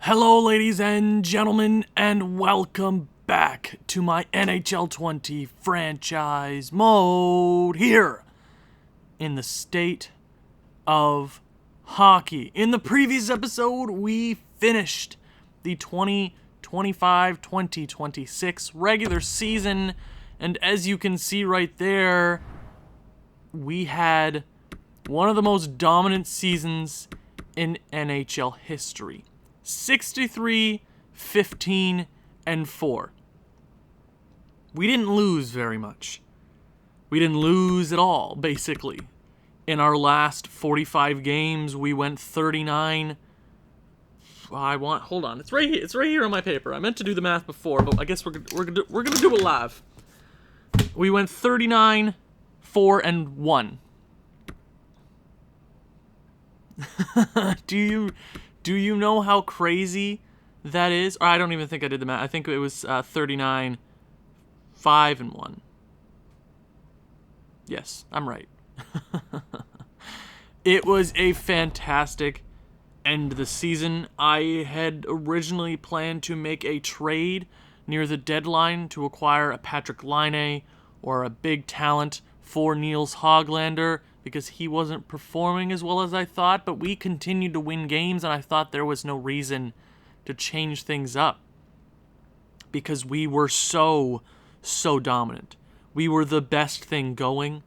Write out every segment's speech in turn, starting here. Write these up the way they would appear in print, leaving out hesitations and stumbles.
Hello, ladies and gentlemen, and welcome back to my NHL 20 franchise mode here in the state of hockey. In the previous episode, we finished the 2025-2026 regular season, and as you can see right there, we had one of the most dominant seasons in NHL history. 63, 15, and 4. We didn't lose very much. We didn't lose at all, basically. In our last 45 games, we went 39. Hold on. It's right here. It's right here on my paper. I meant to do the math before, but I guess we're gonna do it live. We went 39, 4, and 1. Do you know how crazy that is? Or I don't even think I did the math. I think it was 39, 5, and 1. Yes, I'm right. It was a fantastic end to the season. I had originally planned to make a trade near the deadline to acquire a Patrick Laine or a big talent for Niels Hoglander, because he wasn't performing as well as I thought, but we continued to win games, and I thought there was no reason to change things up because we were so dominant. We were the best thing going.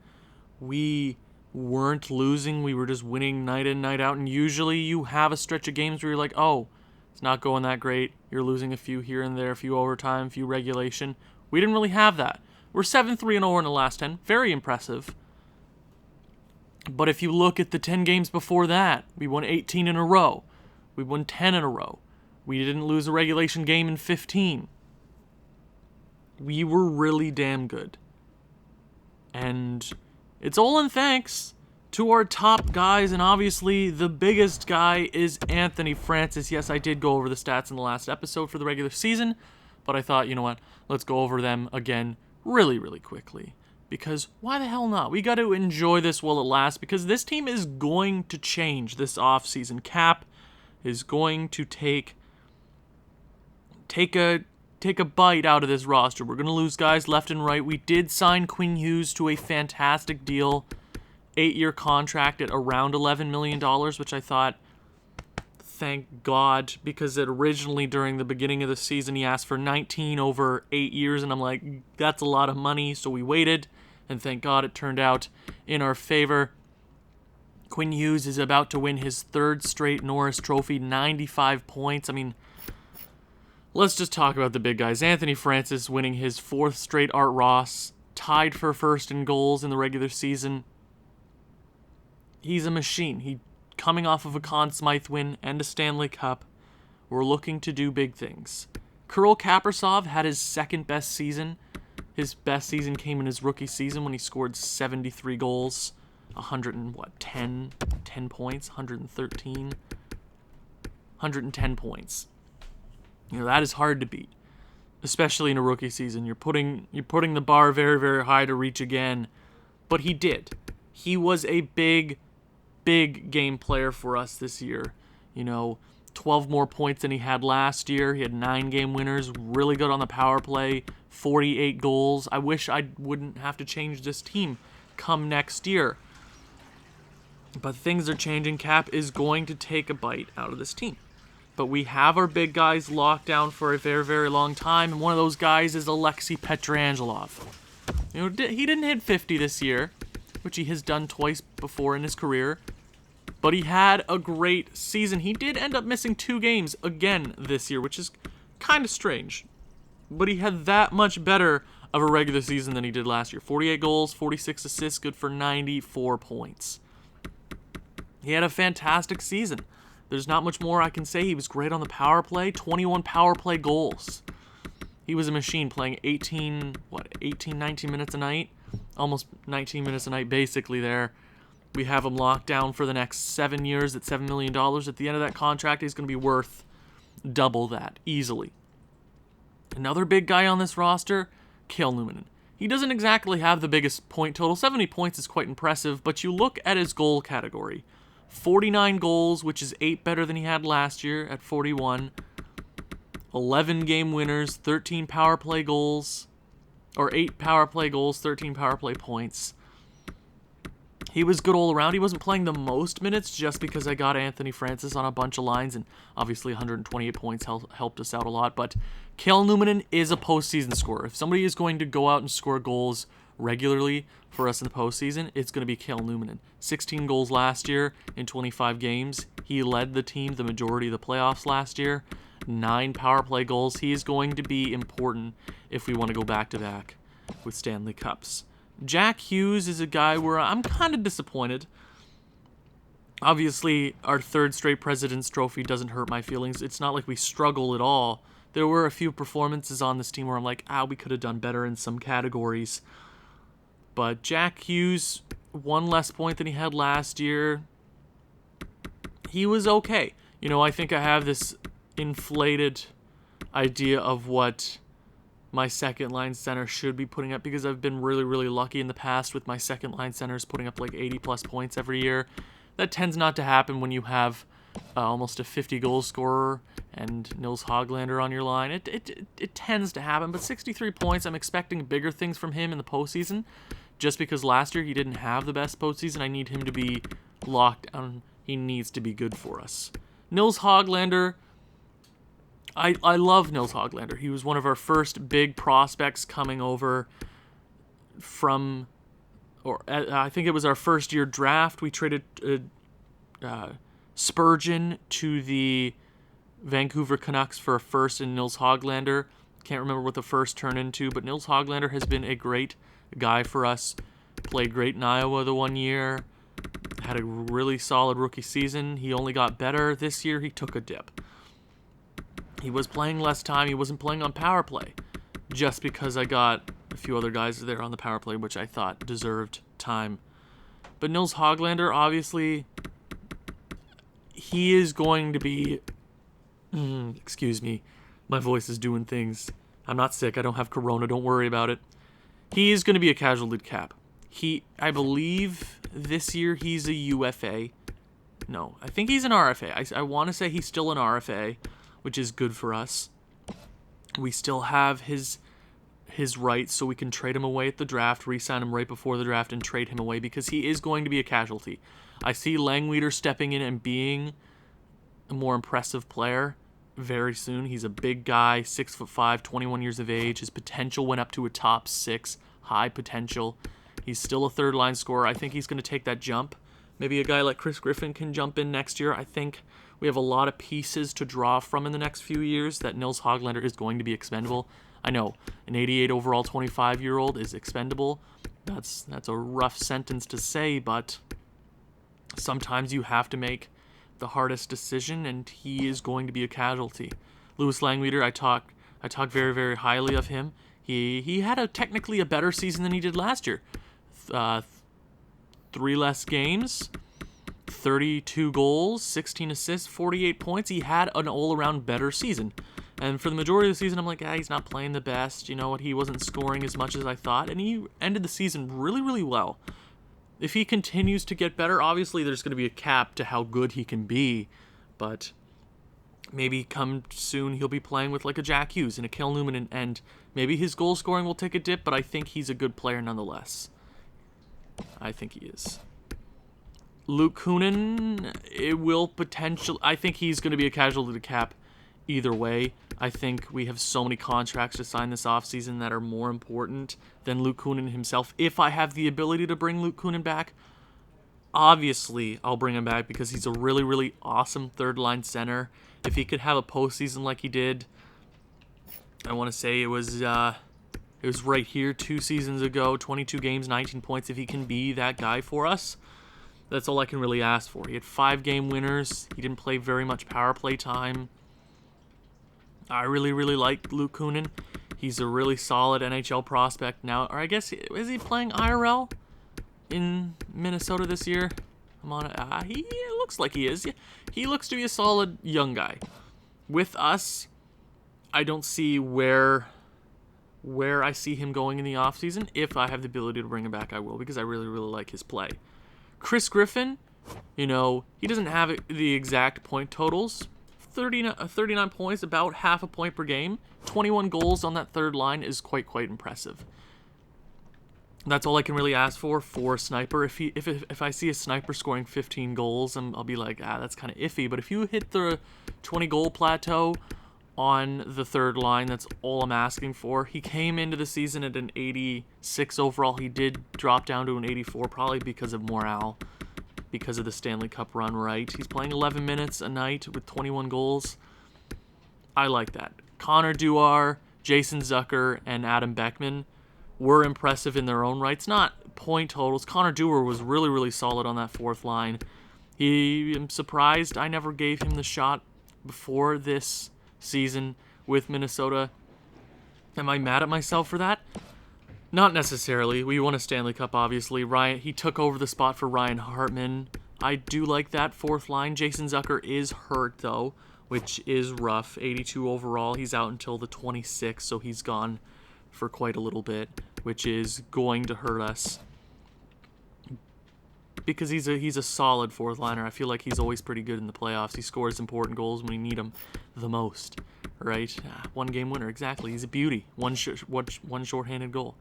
We weren't losing. We were just winning night in, night out, and usually you have a stretch of games where you're like, oh, it's not going that great. You're losing a few here and there, a few overtime, a few regulation. We didn't really have that. We're 7-3-0 in the last 10. Very impressive. But if you look at the 10 games before that, we won 18 in a row. We won 10 in a row. We didn't lose a regulation game in 15. We were really damn good. And it's all in thanks to our top guys, and obviously the biggest guy is Anthony Francis. Yes, I did go over the stats in the last episode for the regular season, but I thought, you know what, let's go over them again really quickly. Because why the hell not? We got to enjoy this while it lasts, because this team is going to change this offseason. Cap is going to take a bite out of this roster. We're going to lose guys left and right. We did sign Quinn Hughes to a fantastic deal, 8-year contract at around $11 million, which I thought, thank God, because originally during the beginning of the season he asked for 19 over 8 years, and I'm like, that's a lot of money, so we waited. And thank God it turned out in our favor. Quinn Hughes is about to win his 3rd straight Norris Trophy, 95 points. I mean, let's just talk about the big guys. Anthony Francis winning his 4th straight Art Ross, tied for first in goals in the regular season. He's a machine. He coming off of a Conn Smythe win and a Stanley Cup. We're looking to do big things. Kirill Kaprizov had his 2nd best season. His best season came in his rookie season when he scored 73 goals, 10 points, 110 points. You know, that is hard to beat, especially in a rookie season. You're putting the bar very high to reach again, but he did. He was a big game player for us this year. You know, 12 more points than he had last year. He had 9 game winners, really good on the power play, 48 goals. I wish I wouldn't have to change this team come next year. But things are changing. Cap is going to take a bite out of this team. But we have our big guys locked down for a very long time, and one of those guys is Alexei Pietrangelo. You know, he didn't hit 50 this year, which he has done twice before in his career. But he had a great season. He did end up missing 2 games again this year, which is kind of strange. But he had that much better of a regular season than he did last year. 48 goals, 46 assists, good for 94 points. He had a fantastic season. There's not much more I can say. He was great on the power play, 21 power play goals. He was a machine, playing 19 minutes a night? Almost 19 minutes a night, basically, there. We have him locked down for the next 7 years at $7 million. At the end of that contract, he's going to be worth double that, easily. Another big guy on this roster, Cale Newman. He doesn't exactly have the biggest point total. 70 points is quite impressive, but you look at his goal category. 49 goals, which is 8 better than he had last year at 41. 11 game winners, 13 power play goals, or 8 power play goals, 13 power play points. He was good all around. He wasn't playing the most minutes just because I got Anthony Francis on a bunch of lines, and obviously 128 points helped us out a lot. But Cale Newman is a postseason scorer. If somebody is going to go out and score goals regularly for us in the postseason, it's going to be Cale Newman. 16 goals last year in 25 games. He led the team the majority of the playoffs last year. 9 power play goals. He is going to be important if we want to go back-to-back with Stanley Cups. Jack Hughes is a guy where I'm kind of disappointed. Obviously, our third straight President's Trophy doesn't hurt my feelings. It's not like we struggle at all. There were a few performances on this team where I'm like, we could have done better in some categories. But Jack Hughes, 1 less point than he had last year. He was okay. I think I have this inflated idea of what my second line center should be putting up, because I've been really, really lucky in the past with my second line centers putting up like 80 plus points every year. That tends not to happen when you have almost a 50 goal scorer and Nils Hoglander on your line. It tends to happen, but 63 points, I'm expecting bigger things from him in the postseason. Just because last year he didn't have the best postseason, I need him to be locked down. He needs to be good for us. Nils Hoglander, I love Nils Hoglander. He was one of our first big prospects coming over from, or I think it was our first year draft. We traded Spurgeon to the Vancouver Canucks for a first in Nils Hoglander. Can't remember what the first turned into, but Nils Hoglander has been a great guy for us. Played great in Iowa the 1 year. Had a really solid rookie season. He only got better. This year he took a dip. He was playing less time. He wasn't playing on power play. Just because I got a few other guys there on the power play, which I thought deserved time. But Nils Hoglander, obviously, he is going to be... excuse me. My voice is doing things. I'm not sick. I don't have corona. Don't worry about it. He is going to be a casualty cap. I believe this year he's a UFA. No, I think he's an RFA. I want to say he's still an RFA, which is good for us. We still have his rights, so we can trade him away at the draft, re-sign him right before the draft, and trade him away, because he is going to be a casualty. I see Langweeder stepping in and being a more impressive player very soon. He's a big guy, 6'5", 21 years of age. His potential went up to a top 6, high potential. He's still a third-line scorer. I think he's going to take that jump. Maybe a guy like Chris Griffin can jump in next year. I think we have a lot of pieces to draw from in the next few years that Nils Hoglander is going to be expendable. I know, an 88 overall 25-year-old is expendable. That's a rough sentence to say, but sometimes you have to make the hardest decision, and he is going to be a casualty. Louis Langweeder, I talk very, very highly of him. He had technically a better season than he did last year. 3 less games, 32 goals, 16 assists, 48 points. He had an all-around better season. And for the majority of the season, I'm like, he's not playing the best. You know what? He wasn't scoring as much as I thought. And he ended the season really, really well. If he continues to get better, obviously there's going to be a cap to how good he can be. But maybe come soon he'll be playing with like a Jack Hughes and a Cale Newman. And maybe his goal scoring will take a dip, but I think he's a good player nonetheless. I think he is. Luke Kunin, I think he's going to be a casualty to cap either way. I think we have so many contracts to sign this offseason that are more important than Luke Kunin himself. If I have the ability to bring Luke Kunin back, obviously I'll bring him back because he's a really, really awesome third-line center. If he could have a postseason like he did, I want to say it was right here 2 seasons ago, 22 games, 19 points. If he can be that guy for us, that's all I can really ask for. He had 5 game winners. He didn't play very much power play time. I really, really like Luke Kunin. He's a really solid NHL prospect now. Or I guess, is he playing IRL in Minnesota this year? He looks like he is. He looks to be a solid young guy. With us, I don't see where I see him going in the offseason. If I have the ability to bring him back, I will, because I really, really like his play. Chris Griffin, he doesn't have the exact point totals. 39 points, about half a point per game. 21 goals on that third line is quite impressive. That's all I can really ask for a sniper. If I see a sniper scoring 15 goals, I'll be like, that's kind of iffy. But if you hit the 20 goal plateau on the third line, that's all I'm asking for. He came into the season at an 86 overall. He did drop down to an 84, probably because of morale, because of the Stanley Cup run, right? He's playing 11 minutes a night with 21 goals. I like that. Connor Dewar, Jason Zucker, and Adam Beckman were impressive in their own rights. Not point totals. Connor Dewar was really solid on that fourth line. I'm surprised I never gave him the shot before this season with Minnesota. Am I mad at myself for that? Not necessarily. We won a Stanley Cup, obviously. He took over the spot for Ryan Hartman. I do like that fourth line. Jason Zucker is hurt, though, which is rough. 82 overall. He's out until the 26th, so he's gone for quite a little bit, which is going to hurt us. Because he's a solid fourth liner. I feel like he's always pretty good in the playoffs. He scores important goals when we need him the most, right? One game winner, exactly. He's a beauty. One shorthanded goal.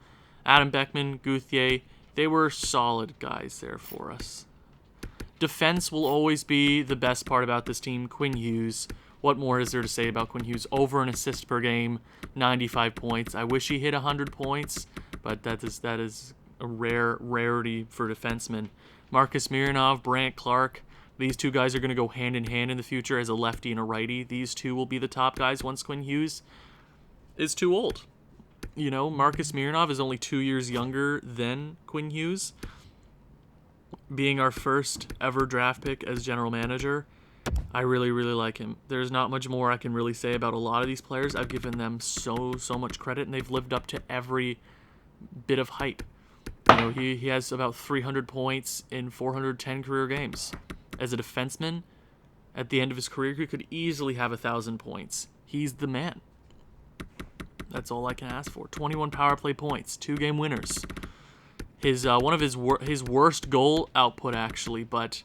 Adam Beckman, Gauthier, they were solid guys there for us. Defense will always be the best part about this team. Quinn Hughes. What more is there to say about Quinn Hughes? Over an assist per game, 95 points. I wish he hit 100 points, but that is a rarity for defensemen. Marcus Mironov, Brant Clark, these two guys are going to go hand in hand in the future as a lefty and a righty. These two will be the top guys once Quinn Hughes is too old. You know, Marcus Mironov is only 2 years younger than Quinn Hughes. Being our first ever draft pick as general manager, I really like him. There's not much more I can really say about a lot of these players. I've given them so much credit, and they've lived up to every bit of hype. You know, he has about 300 points in 410 career games. As a defenseman, at the end of his career, he could easily have 1,000 points. He's the man. That's all I can ask for. 21 power play points, 2-game winners. One of his worst goal output, actually, but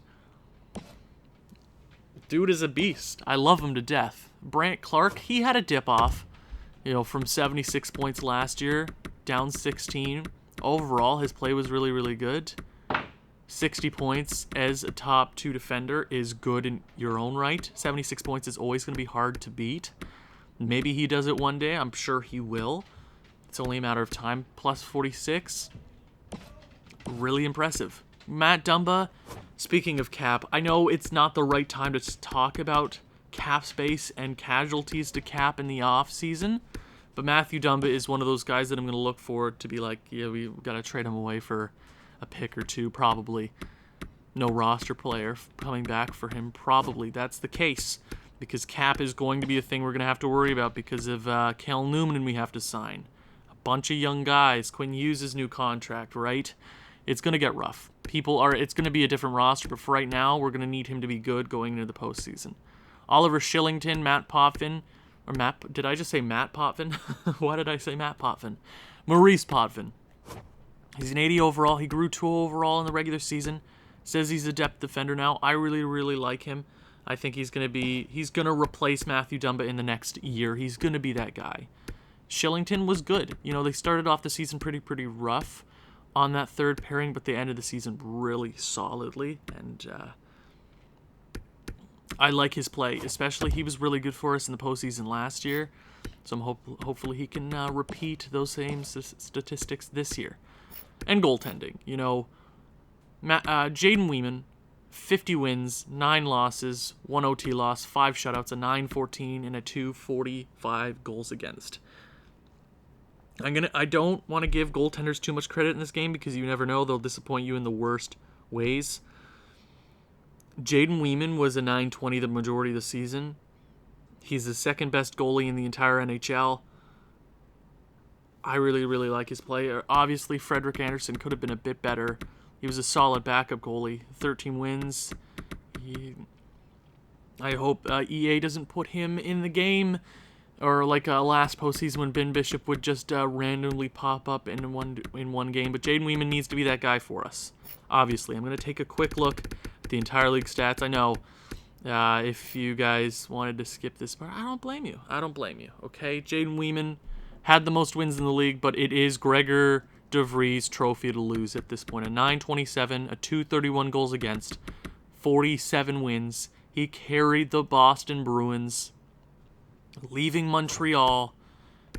dude is a beast. I love him to death. Brant Clark, he had a dip off, from 76 points last year, down 16. Overall, his play was really good. 60 points as a top 2 defender is good in your own right. 76 points is always going to be hard to beat. Maybe he does it one day. I'm sure he will. It's only a matter of time. Plus 46. Really impressive. Matt Dumba, speaking of cap, I know it's not the right time to talk about cap space and casualties to cap in the off season, but Matthew Dumba is one of those guys that I'm going to look forward to be like, yeah, we've got to trade him away for a pick or two, probably. No roster player coming back for him, probably. That's the case, because cap is going to be a thing we're going to have to worry about because of Cal Newman we have to sign. A bunch of young guys. Quinn Hughes' new contract, right? It's going to get rough. It's going to be a different roster, but for right now, we're going to need him to be good going into the postseason. Oliver Shillington, Matt Potvin, did I just say Matt Potvin? Why did I say Matt Potvin? Maurice Potvin. He's an 80 overall. He grew 2 overall in the regular season. Says he's a depth defender now. I really like him. I think he's going to replace Matthew Dumba in the next year. He's going to be that guy. Shillington was good. They started off the season pretty rough on that third pairing, but they ended the season really solidly, and I like his play. Especially, he was really good for us in the postseason last year, so hopefully he can repeat those same statistics this year. And goaltending, Jaden Weeman, 50 wins, 9 losses, 1 OT loss, 5 shutouts, a 9-14, and a 2.45 goals against. I don't want to give goaltenders too much credit in this game because you never know, they'll disappoint you in the worst ways. Jaden Weeman was a 9.20 the majority of the season. He's the second best goalie in the entire NHL. I really like his play. Obviously, Frederick Anderson could have been a bit better. He was a solid backup goalie. 13 wins. I hope EA doesn't put him in the game, or like last postseason when Ben Bishop would just randomly pop up in one game. But Jaden Weeman needs to be that guy for us. Obviously, I'm going to take a quick look at the entire league stats. I know If you guys wanted to skip this part, I don't blame you. Okay, Jaden Weeman had the most wins in the league, but it is Gregor DeVries' trophy to lose at this point. A 927, a 231 goals against, 47 wins. He carried the Boston Bruins. Leaving Montreal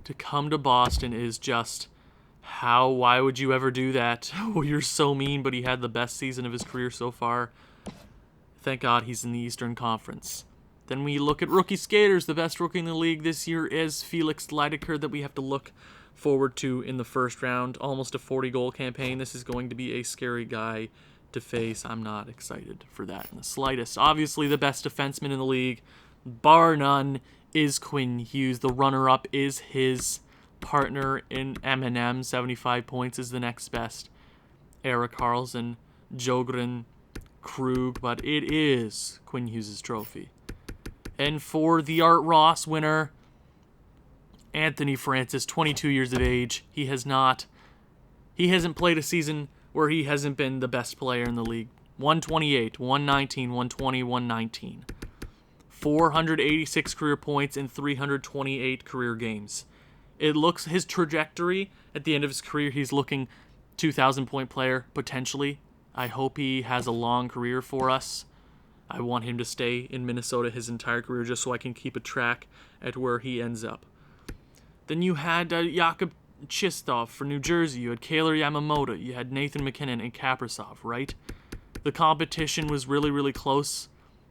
to come to Boston is just why would you ever do that? Oh, you're so mean, but he had the best season of his career so far. Thank God he's in the Eastern Conference. Then we look at rookie skaters. The best rookie in the league this year is Felix Leidecker that we have to look forward to in the first round. Almost a 40-goal campaign. This is going to be a scary guy to face. I'm not excited for that in the slightest. Obviously, the best defenseman in the league, bar none, is Quinn Hughes. The runner-up is his partner in M&M. 75 points is the next best. Erik Karlsson, Jogren, Krug, but it is Quinn Hughes' trophy. And for the Art Ross winner, Anthony Francis, 22 years of age. He hasn't played a season where he hasn't been the best player in the league. 128, 119, 120, 119. 486 career points in 328 career games. It looks his trajectory at the end of his career, he's looking 2,000-point player, potentially. I hope he has a long career for us. I want him to stay in Minnesota his entire career just so I can keep a track at where he ends up. Then you had Jakub Chistov for New Jersey. You had Kailer Yamamoto. You had Nathan McKinnon and Kaprizov, right? The competition was really, really close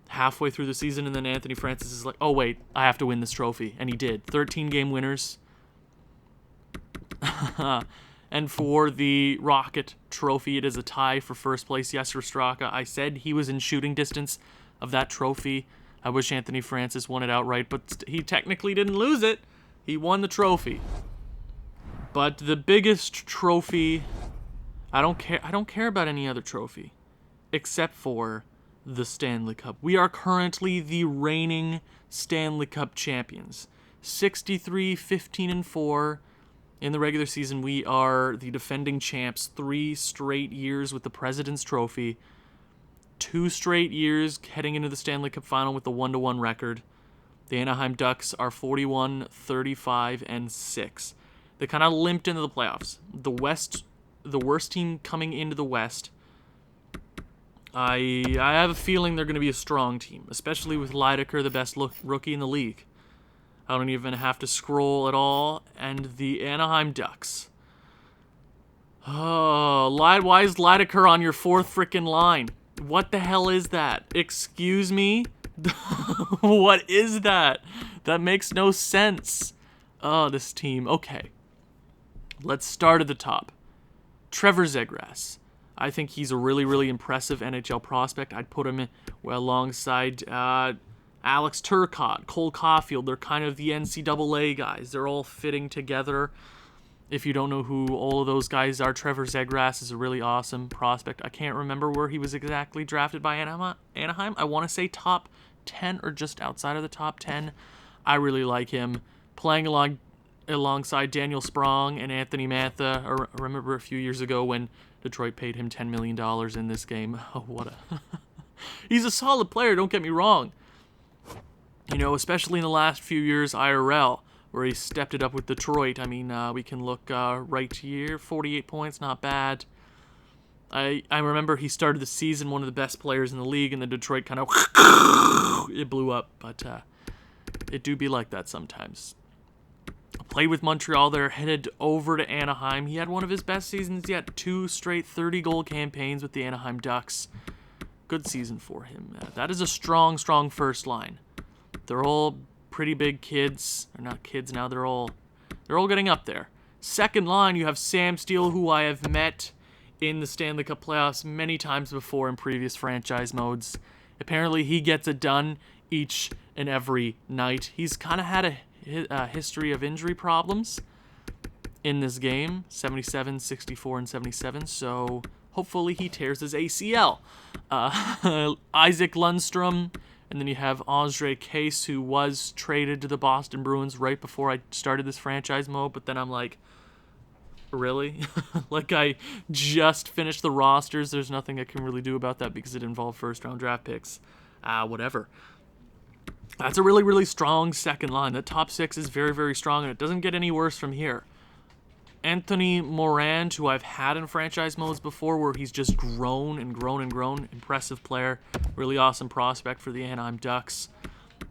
halfway through the season, and then Anthony Francis is like, oh, wait, I have to win this trophy. And he did. 13-game winners. And for the Rocket trophy, it is a tie for first place. Jesper Straka, I said he was in shooting distance of that trophy. I wish Anthony Francis won it outright, but he technically didn't lose it. He won the trophy. But the biggest trophy, I don't care about any other trophy except for the Stanley Cup. We are currently the reigning Stanley Cup champions. 63, 15, and 4. In the regular season, we are the defending champs 3 straight years with the President's Trophy, 2 straight years heading into the Stanley Cup final with the 1-1 record. The Anaheim Ducks are 41, 35, and 6. They kind of limped into the playoffs. The worst team coming into the West. I have a feeling they're going to be a strong team, especially with Leidecker, the best rookie in the league. I don't even have to scroll at all. And the Anaheim Ducks. Oh, why is Leidecker on your 4th freaking line? What the hell is that? Excuse me? What is that? That makes no sense. Oh, this team. Okay. Let's start at the top. Trevor Zegras. I think he's a really, really impressive NHL prospect. I'd put him alongside Alex Turcotte, Cole Caulfield. They're kind of the NCAA guys. They're all fitting together. If you don't know who all of those guys are, Trevor Zegras is a really awesome prospect. I can't remember where he was exactly drafted by Anaheim. I want to say top 10 or just outside of the top 10. I really like him. Playing alongside Daniel Sprong and Anthony Mantha. I remember a few years ago when Detroit paid him $10 million in this game. Oh, what a... He's a solid player, don't get me wrong. You know, especially in the last few years IRL, where he stepped it up with Detroit. I mean, we can look right here. 48 points, not bad. I remember he started the season one of the best players in the league, and then Detroit kind of... it blew up, but it do be like that sometimes. Played with Montreal there, headed over to Anaheim. He had one of his best seasons yet. 2 straight 30-goal campaigns with the Anaheim Ducks. Good season for him. That is a strong, strong first line. They're all pretty big kids. They're not kids now. They're all getting up there. Second line, you have Sam Steele, who I have met in the Stanley Cup playoffs many times before in previous franchise modes. Apparently, he gets it done each and every night. He's kind of had a history of injury problems in this game. 77, 64, and 77. So hopefully he tears his ACL. Isaac Lundstrom. And then you have Andre Case, who was traded to the Boston Bruins right before I started this franchise mode. But then I'm like, really? Like, I just finished the rosters. There's nothing I can really do about that because it involved first-round draft picks. whatever. That's a really, really strong second line. The top six is very, very strong, and it doesn't get any worse from here. Anthony Morand, who I've had in franchise modes before, where he's just grown and grown and grown. Impressive player. Really awesome prospect for the Anaheim Ducks.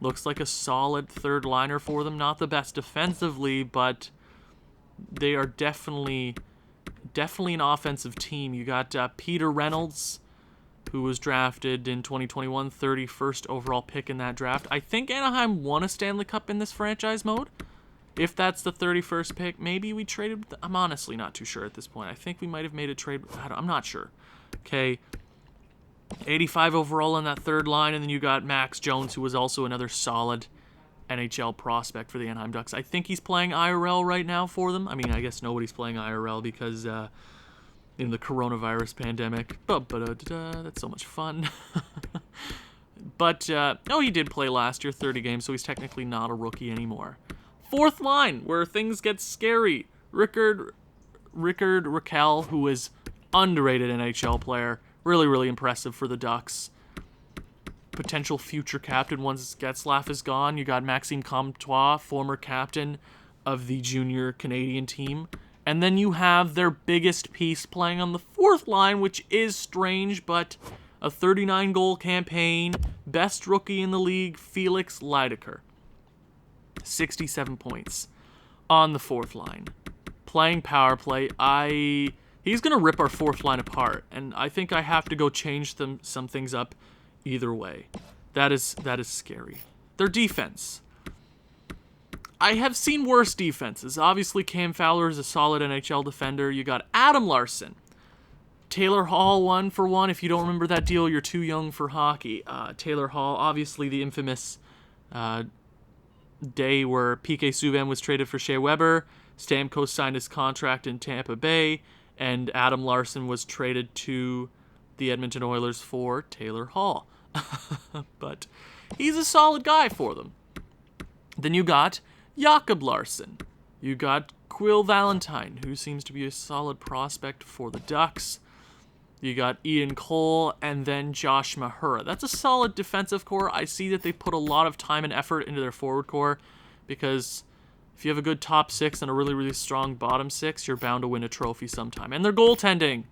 Looks like a solid third liner for them. Not the best defensively, but they are definitely an offensive team. You got Peter Reynolds, who was drafted in 2021, 31st overall pick in that draft. I think Anaheim won a Stanley Cup in this franchise mode. If that's the 31st pick, maybe we traded. I'm honestly not too sure at this point. I think we might have made a trade. I'm not sure. Okay. 85 overall on that third line, and then you got Max Jones, who was also another solid NHL prospect for the Anaheim Ducks. I think he's playing IRL right now for them. I mean, I guess nobody's playing IRL because in the coronavirus pandemic. That's so much fun. But, he did play last year, 30 games, so he's technically not a rookie anymore. Fourth line, where things get scary. Rickard Rakell, who is underrated NHL player. Really, really impressive for the Ducks. Potential future captain once Getzlaf is gone. You got Maxime Comtois, former captain of the junior Canadian team. And then you have their biggest piece playing on the fourth line, which is strange, but a 39-goal campaign. Best rookie in the league, Felix Leidecker. 67 points on the fourth line. Playing power play. He's going to rip our fourth line apart, and I think I have to go change some things up either way. That is scary. Their defense. I have seen worse defenses. Obviously, Cam Fowler is a solid NHL defender. You got Adam Larson. Taylor Hall, 1-for-1. If you don't remember that deal, you're too young for hockey. Taylor Hall, obviously the infamous day where PK Subban was traded for Shea Weber. Stamkos signed his contract in Tampa Bay, and Adam Larson was traded to the Edmonton Oilers for Taylor Hall. But he's a solid guy for them. Then you got Jakob Larson. You got Quill Valentine, who seems to be a solid prospect for the Ducks. You got Ian Cole, and then Josh Mahura. That's a solid defensive core. I see that they put a lot of time and effort into their forward core, because if you have a good top six and a really, really strong bottom six, you're bound to win a trophy sometime. And their goaltending.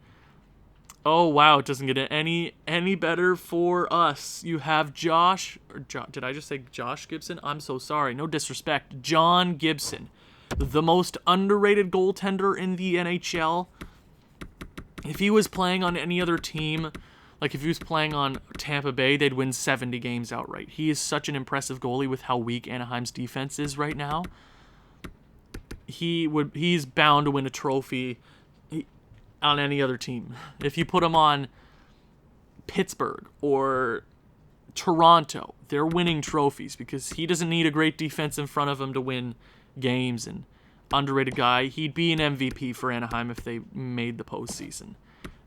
Oh, wow, it doesn't get any better for us. You have did I just say Josh Gibson? I'm so sorry. No disrespect. John Gibson, the most underrated goaltender in the NHL. If he was playing on any other team, like if he was playing on Tampa Bay, they'd win 70 games outright. He is such an impressive goalie with how weak Anaheim's defense is right now. He's bound to win a trophy on any other team. If you put him on Pittsburgh or Toronto, they're winning trophies because he doesn't need a great defense in front of him to win games. And underrated guy. He'd be an MVP for Anaheim if they made the postseason.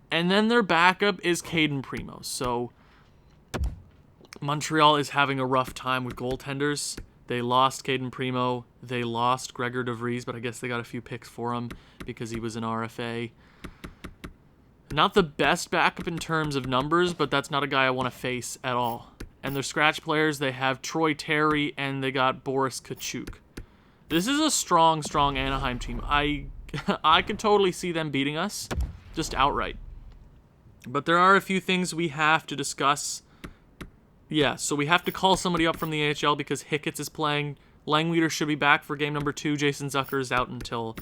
And then their backup is Caden Primo. So Montreal is having a rough time with goaltenders. They lost Caden Primo. They lost Gregor DeVries, but I guess they got a few picks for him because he was an RFA. Not the best backup in terms of numbers, but that's not a guy I want to face at all. And their scratch players, they have Troy Terry and they got Boris Kachuk. This is a strong Anaheim team. I could totally see them beating us, just outright. But there are a few things we have to discuss. Yeah, so we have to call somebody up from the AHL because Hickett's is playing. Langleader should be back for game number 2. Jason Zucker is out until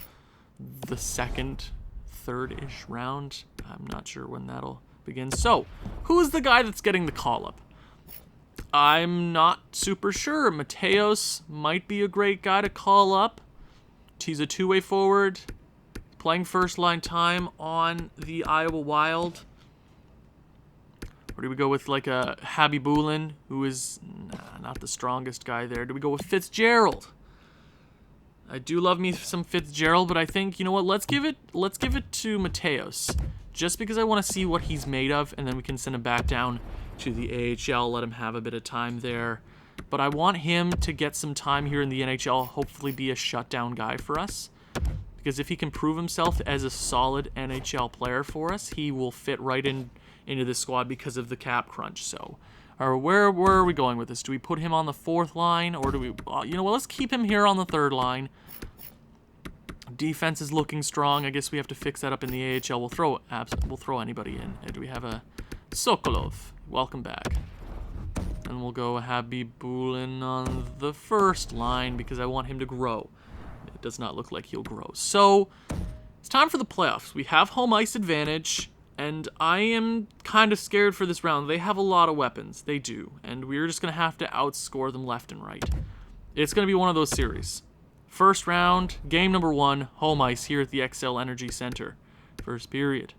the third-ish round. I'm not sure when that'll begin. So, who's the guy that's getting the call-up? I'm not super sure. Mateos might be a great guy to call up. He's a two-way forward, playing first-line time on the Iowa Wild. Or do we go with like a Habibulin, who is not the strongest guy there? Do we go with Fitzgerald? I do love me some Fitzgerald, but I think, you know what? Let's give it to Mateos, just because I want to see what he's made of, and then we can send him back down to the AHL, let him have a bit of time there. But I want him to get some time here in the NHL, hopefully be a shutdown guy for us. Because if he can prove himself as a solid NHL player for us, he will fit right into the squad because of the cap crunch. So Or where are we going with this? Do we put him on the 4th line, or do we... you know what, let's keep him here on the 3rd line. Defense is looking strong. I guess we have to fix that up in the AHL. We'll throw anybody in. Do we have a Sokolov? Welcome back. And we'll go Habibulin on the 1st line because I want him to grow. It does not look like he'll grow. So, it's time for the playoffs. We have home ice advantage, and I am kind of scared for this round. They have a lot of weapons. They do. And we're just going to have to outscore them left and right. It's going to be one of those series. First round, game number 1, home ice here at the XL Energy Center. First period.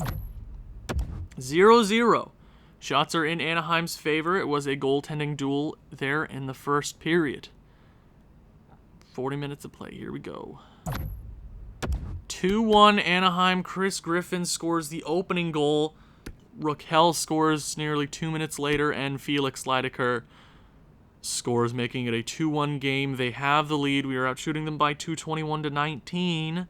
0-0. Shots are in Anaheim's favor. It was a goaltending duel there in the first period. 40 minutes of play. Here we go. 2-1 Anaheim. Chris Griffin scores the opening goal. Raquel scores nearly 2 minutes later, and Felix Leidecker scores, making it a 2-1 game. They have the lead. We are out shooting them by 221-19.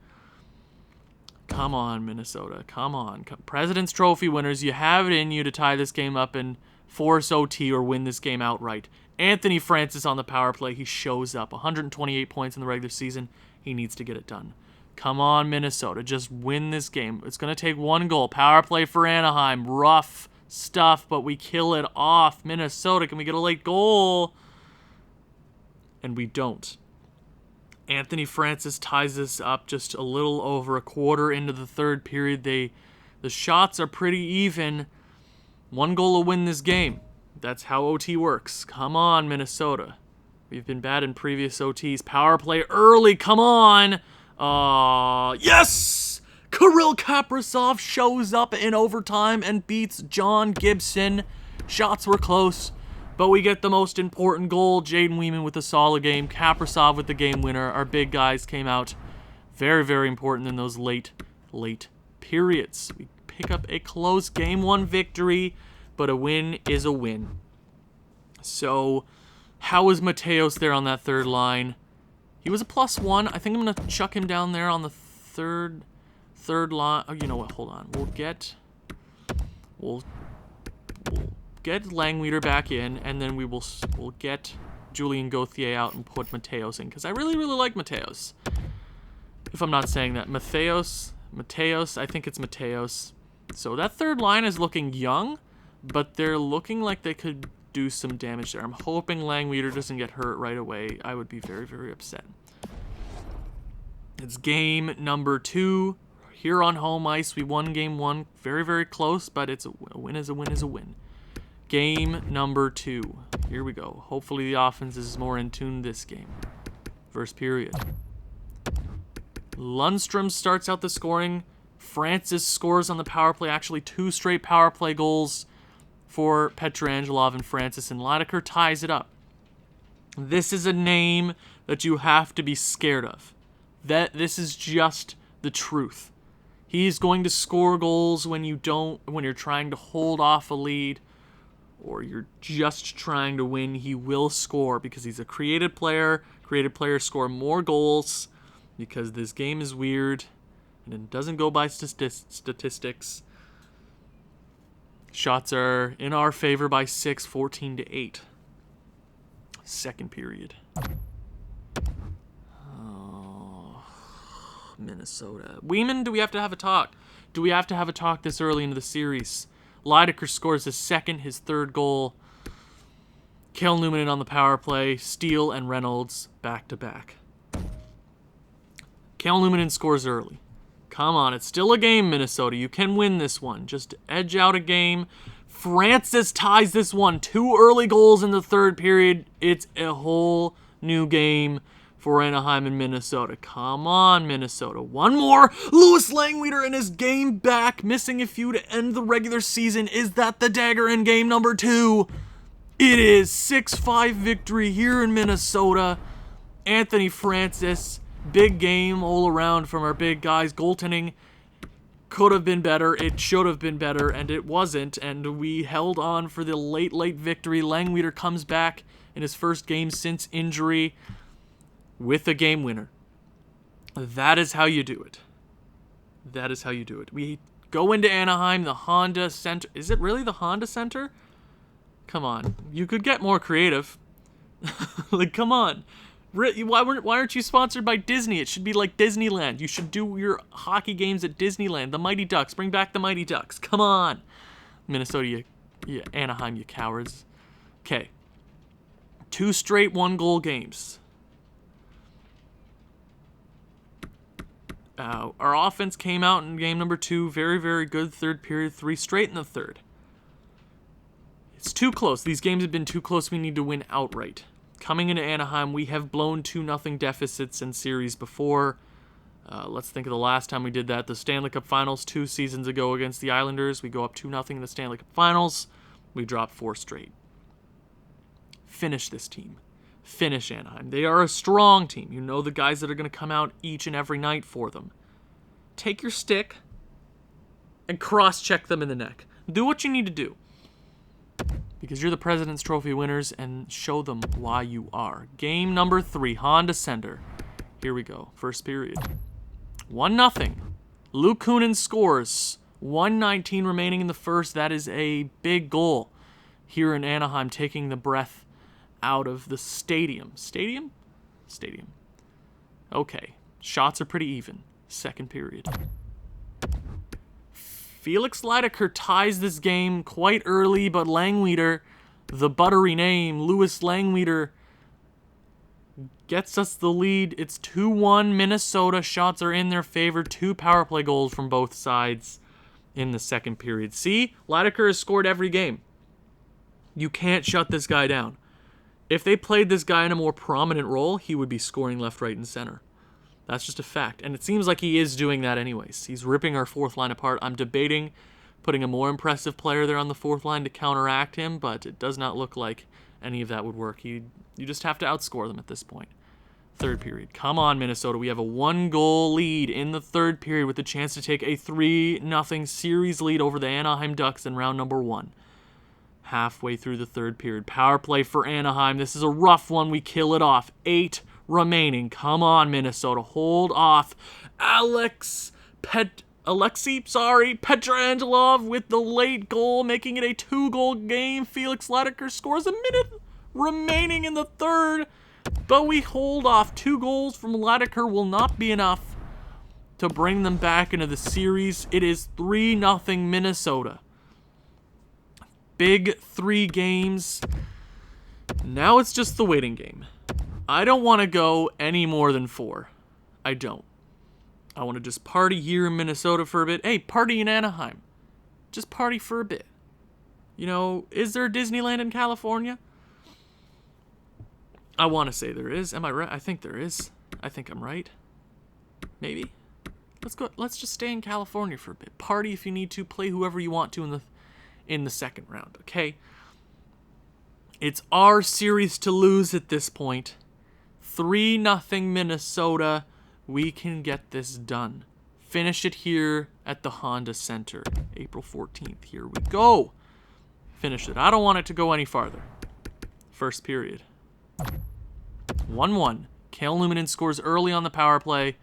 Come on, Minnesota. Come on. President's Trophy winners, you have it in you to tie this game up and force OT or win this game outright. Anthony Francis on the power play. He shows up. 128 points in the regular season. He needs to get it done. Come on, Minnesota. Just win this game. It's going to take 1 goal. Power play for Anaheim. Rough stuff, but we kill it off. Minnesota, can we get a late goal? And we don't. Anthony Francis ties this up just a little over a quarter into the 3rd period. The shots are pretty even. 1 goal will win this game. That's how OT works. Come on, Minnesota. We've been bad in previous OTs. Power play early. Come on. Yes! Kirill Kaprizov shows up in overtime and beats John Gibson. Shots were close, but we get the most important goal. Jaden Weeman with a solid game. Kaprizov with the game winner. Our big guys came out very, very important in those late periods. We pick up a close Game 1 victory, but a win is a win. So, how was Mateos there on that 3rd line? He was a +1. I think I'm going to chuck him down there on the third line. Oh, you know what? Hold on. We'll get Langweeder back in, and then we'll get Julian Gauthier out and put Mateos in, because I really, really like Mateos. If I'm not saying that. Mateos, I think it's Mateos. So that 3rd line is looking young, but they're looking like they could do some damage there. I'm hoping Langweeder doesn't get hurt right away. I would be very, very upset. It's game number 2 here on home ice. We won game 1. Very, very close, but it's a win is a win is a win. Game number 2. Here we go. Hopefully the offense is more in tune this game. First period. Lundstrom starts out the scoring. Francis scores on the power play. Actually, 2 straight power play goals for Petrangelov and Francis, and Leidecker ties it up. This is a name that you have to be scared of. This is just the truth. He's going to score goals when you're trying to hold off a lead, or you're just trying to win. He will score because he's a creative player. Creative players score more goals because this game is weird and it doesn't go by statistics. Shots are in our favor by 6, 14-8. Second period. Oh, Minnesota. Weeman, do we have to have a talk? Do we have to have a talk this early into the series? Leidecker scores his 2nd, his 3rd goal. Cale Newman in on the power play. Steele and Reynolds back-to-back. Cale Newman scores early. Come on, it's still a game, Minnesota. You can win this one. Just edge out a game. Francis ties this one. 2 early goals in the 3rd period. It's a whole new game for Anaheim and Minnesota. Come on, Minnesota. 1 more. Louis Langweeder in his game back. Missing a few to end the regular season. Is that the dagger in game number 2? It is. 6-5 victory here in Minnesota. Anthony Francis. Big game all around from our big guys. Goaltending could have been better. It should have been better, and it wasn't. And we held on for the late victory. Langweeder comes back in his first game since injury with a game winner. That is how you do it. That is how you do it. We go into Anaheim, the Honda Center. Is it really the Honda Center? Come on. You could get more creative. Like, come on. Why aren't you sponsored by Disney? It should be like Disneyland. You should do your hockey games at Disneyland. The Mighty Ducks. Bring back the Mighty Ducks. Come on. Minnesota, Anaheim, you cowards. Okay. 2 straight 1-goal games. Our offense came out in game number 2. Very, very good third period. 3 straight in the third. It's too close. These games have been too close. We need to win outright. Coming into Anaheim, we have blown 2-0 deficits in series before. Let's think of the last time we did that. The Stanley Cup Finals 2 seasons ago against the Islanders. We go up 2-0 in the Stanley Cup Finals. We drop 4 straight. Finish this team. Finish Anaheim. They are a strong team. You know the guys that are going to come out each and every night for them. Take your stick and cross-check them in the neck. Do what you need to do. Because you're the President's Trophy winners, and show them why you are. Game number 3, Honda Center. Here we go. First period. 1-0. Luke Kunin scores. 1:19 remaining in the first. That is a big goal here in Anaheim, taking the breath out of the stadium. Stadium? Okay. Shots are pretty even. Second period. Felix Leiteker ties this game quite early, but Langweeder, the buttery name, Louis Langweeder, gets us the lead. It's 2-1 Minnesota. Shots are in their favor. 2 power play goals from both sides in the second period. See? Leiteker has scored every game. You can't shut this guy down. If they played this guy in a more prominent role, he would be scoring left, right, and center. That's just a fact. And it seems like he is doing that anyways. He's ripping our fourth line apart. I'm debating putting a more impressive player there on the fourth line to counteract him, but it does not look like any of that would work. You just have to outscore them at this point. Third period. Come on, Minnesota. We have a 1-goal lead in the third period with the chance to take a 3-0 series lead over the Anaheim Ducks in round number 1. Halfway through the third period. Power play for Anaheim. This is a rough one. We kill it off. 8 remaining. Come on, Minnesota. Hold off. Petrangelo with the late goal, making it a 2-goal game. Felix Leiteker scores a minute remaining in the third, but we hold off. 2 goals from Leiteker will not be enough to bring them back into the series. It is 3-0 Minnesota. Big 3 games. Now it's just the waiting game. I don't want to go any more than 4. I don't. I want to just party here in Minnesota for a bit. Hey, party in Anaheim. Just party for a bit. You know, is there a Disneyland in California? I want to say there is. Am I right? I think there is. I think I'm right. Maybe. Let's go. Let's just stay in California for a bit. Party if you need to. Play whoever you want to in the second round. Okay. It's our series to lose at this point. 3-0 Minnesota. We can get this done. Finish it here at the Honda Center. April 14th. Here we go. Finish it. I don't want it to go any farther. First period. 1-1. Cale Newman scores early on the power play.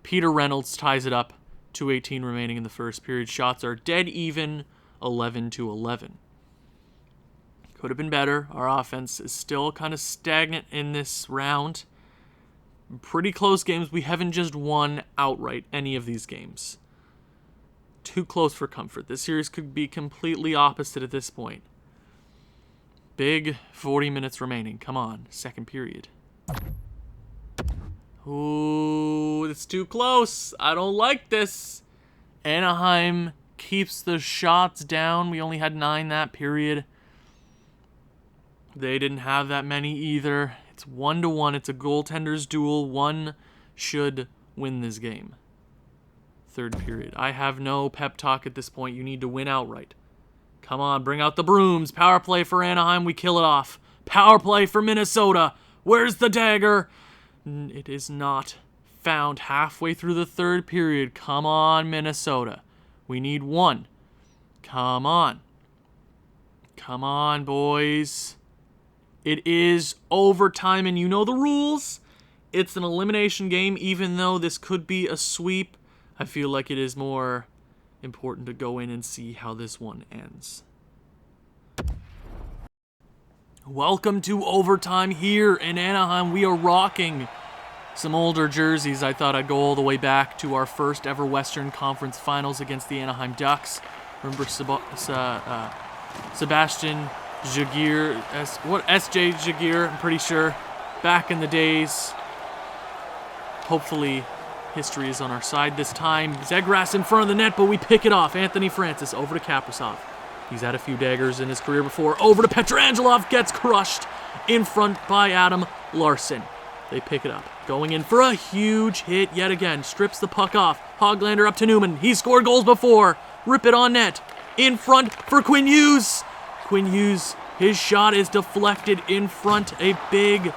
Peter Reynolds ties it up. 2:18 remaining in the first period. Shots are dead even. 11-11. Could have been better. Our offense is still kind of stagnant in this round. Pretty close games. We haven't just won outright any of these games. Too close for comfort. This series could be completely opposite at this point. Big 40 minutes remaining. Come on. Second period. Ooh, it's too close. I don't like this. Anaheim keeps the shots down. We only had 9 that period. They didn't have that many either. It's 1-1. It's a goaltender's duel. One should win this game. Third period. I have no pep talk at this point. You need to win outright. Come on, bring out the brooms. Power play for Anaheim. We kill it off. Power play for Minnesota. Where's the dagger? It is not found halfway through the third period. Come on, Minnesota. We need 1. Come on. Come on, boys. It is overtime, and you know the rules. It's an elimination game, even though this could be a sweep. I feel like it is more important to go in and see how this one ends. Welcome to overtime here in Anaheim. We are rocking some older jerseys. I thought I'd go all the way back to our first ever Western Conference Finals against the Anaheim Ducks. Remember Sebastian Jaguar, S.J. Jaguar, I'm pretty sure, back in the days. Hopefully, history is on our side this time. Zegras in front of the net, but we pick it off. Anthony Francis over to Kaprizov. He's had a few daggers in his career before. Over to Petrangelov, gets crushed in front by Adam Larson. They pick it up. Going in for a huge hit yet again. Strips the puck off. Hoglander up to Newman. He's scored goals before. Rip it on net. In front for Quinn Hughes. Quinn Hughes, his shot is deflected in front. A big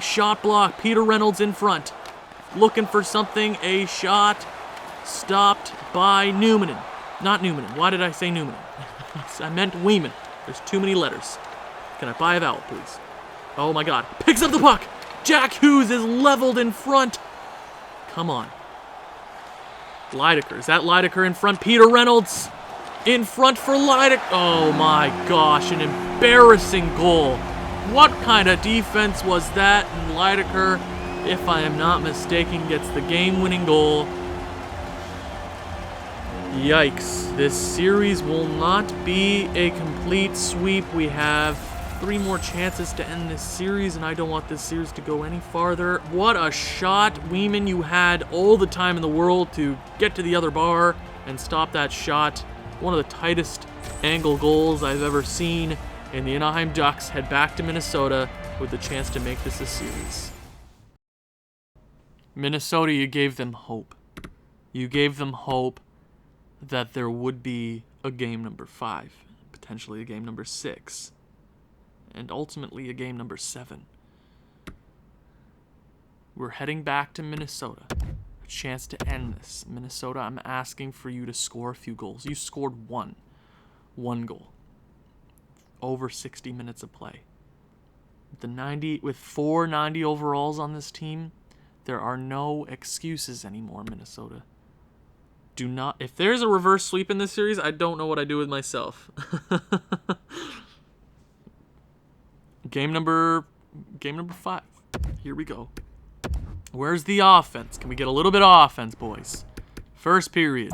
shot block. Peter Reynolds in front. Looking for something. A shot stopped by Newman. Not Newman. Why did I say Newman? I meant Weeman. There's too many letters. Can I buy a vowel, please? Oh my god. Picks up the puck. Jack Hughes is leveled in front. Come on. Lydecker. Is that Lydecker in front? Peter Reynolds in front for Lydecker. Oh my gosh. An embarrassing goal. What kind of defense was that? And Lydecker, if I am not mistaken, gets the game-winning goal. Yikes. This series will not be a complete sweep. We have 3 more chances to end this series, and I don't want this series to go any farther. What a shot. Weeman, you had all the time in the world to get to the other bar and stop that shot. One of the tightest angle goals I've ever seen, and the Anaheim Ducks head back to Minnesota with the chance to make this a series. Minnesota, you gave them hope. You gave them hope that there would be a game number 5, potentially a game number 6, and ultimately a game number 7. We're heading back to Minnesota. A chance to end this. Minnesota, I'm asking for you to score a few goals. You scored one goal. Over 60 minutes of play. With 490 overalls on this team, there are no excuses anymore, Minnesota. Do not. If there's a reverse sweep in this series, I don't know what I do with myself. Game number 5. Here we go. Where's the offense? Can we get a little bit of offense, boys? First period.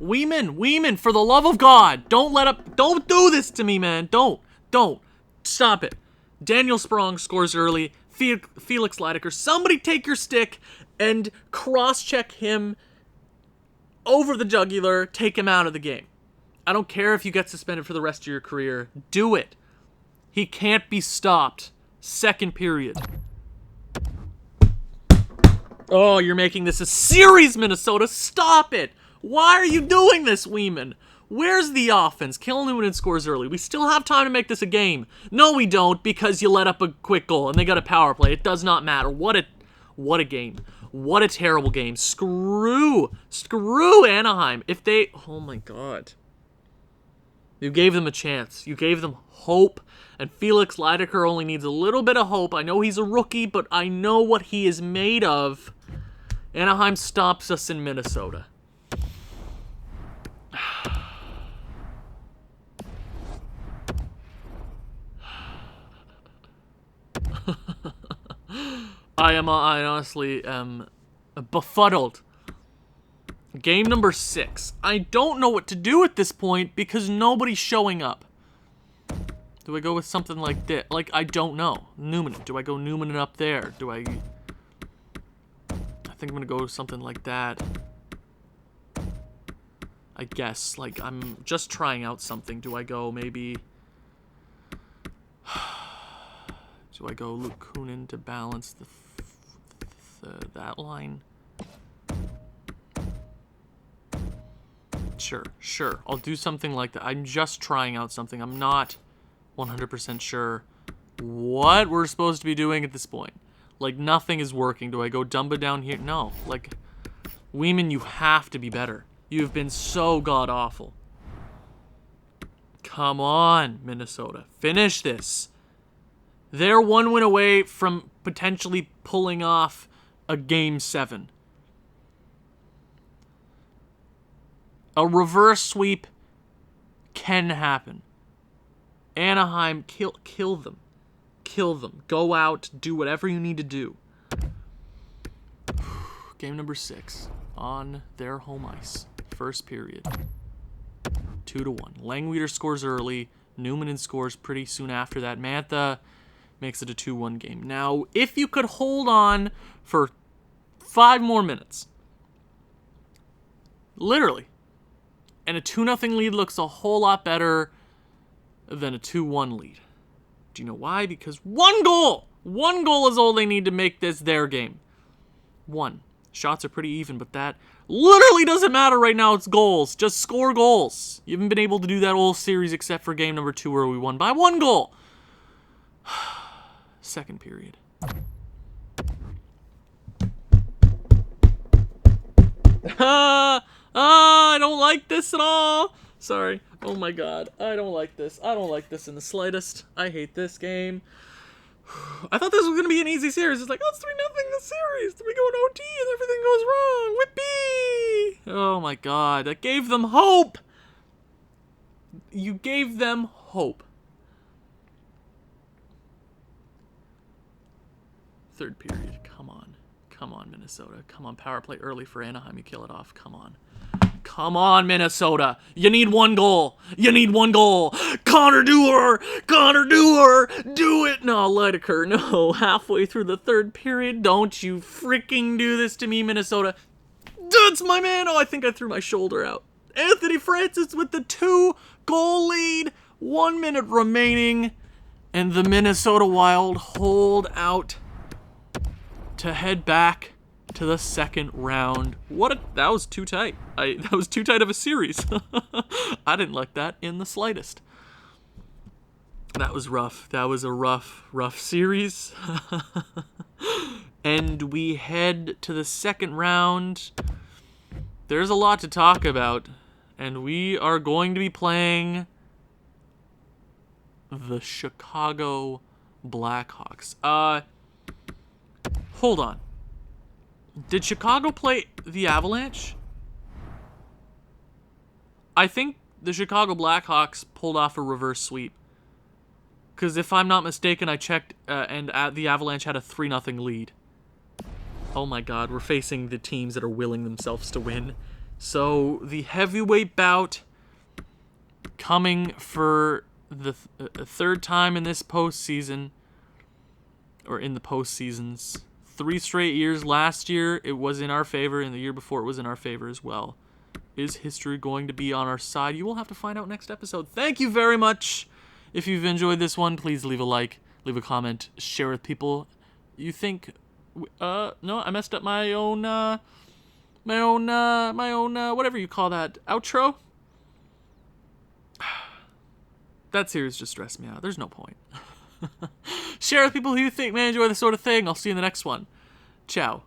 Weeman, for the love of God, don't do this to me, man. Don't. Stop it. Daniel Sprong scores early. Felix Lydecker, somebody take your stick and cross-check him over the jugular, take him out of the game. I don't care if you get suspended for the rest of your career. Do it. He can't be stopped. Second period. Oh, you're making this a series, Minnesota. Stop it. Why are you doing this, Weeman? Where's the offense? Kellen Newman scores early. We still have time to make this a game. No, we don't, because you let up a quick goal and they got a power play. It does not matter. What a game. What a terrible game. Screw Anaheim. Oh my God. You gave them a chance. You gave them hope. And Felix Lydecker only needs a little bit of hope. I know he's a rookie, but I know what he is made of. Anaheim stops us in Minnesota. I honestly am befuddled. Game number 6. I don't know what to do at this point because nobody's showing up. Do I go with something like this? Like, I don't know. Newman. Do I go Newman up there? I think I'm going to go with something like that. I guess. Like, I'm just trying out something. Do I go maybe... Do I go Luke Kunin to balance that line? Sure. I'll do something like that. I'm just trying out something. I'm not 100% sure what we're supposed to be doing at this point. Like, nothing is working. Do I go Dumba down here? No. Like, Weeman, you have to be better. You've been so god-awful. Come on, Minnesota. Finish this. They're 1 win away from potentially pulling off a Game 7. A reverse sweep can happen. Anaheim, kill them. Kill them. Go out, do whatever you need to do. Game number 6 on their home ice. First period. 2-1. Langweeder scores early. Newman scores pretty soon after that. Mantha makes it a 2-1 game. Now, if you could hold on for 5 more minutes, literally, and a 2-0 lead looks a whole lot better than a 2-1 lead. Do you know why? Because one goal is all they need to make this their game. 1. Shots are pretty even, but that literally doesn't matter right now. It's goals. Just score goals. You haven't been able to do that all series except for game number 2 where we won by 1 goal. Second period. I don't like this at all. Sorry. Oh my god. I don't like this. I don't like this in the slightest. I hate this game. I thought this was going to be an easy series. It's like, oh, it's 3-0 the series. Then we go in OT and everything goes wrong. Whippy! Oh my god. That gave them hope. You gave them hope. Third period. Come on. Come on, Minnesota. Come on, power play early for Anaheim. You kill it off. Come on. Come on, Minnesota. You need 1 goal. You need 1 goal. Connor Dewar. Connor Dewar. Do it. No, Lideker. No. Halfway through the third period. Don't you freaking do this to me, Minnesota. That's my man. Oh, I think I threw my shoulder out. Anthony Francis with the 2-goal lead. 1 minute remaining. And the Minnesota Wild hold out to head back to the second round. That was too tight. That was too tight of a series. I didn't like that in the slightest. That was rough. That was a rough series. And we head to the second round. There's a lot to talk about, and we are going to be playing the Chicago Blackhawks. Hold on. Did Chicago play the Avalanche? I think the Chicago Blackhawks pulled off a reverse sweep. Because if I'm not mistaken, I checked, and the Avalanche had a 3-0 lead. Oh my god, we're facing the teams that are willing themselves to win. So, the heavyweight bout coming for the third time in this postseason, or in the postseasons. 3 straight years. Last year, it was in our favor, and the year before, it was in our favor as well. Is history going to be on our side? You will have to find out next episode. Thank you very much. If you've enjoyed this one, please leave a like, leave a comment, share with people you think. No, I messed up my own whatever you call that, outro. That series just stressed me out. There's no point. Share with people who you think may enjoy this sort of thing. I'll see you in the next one. Ciao.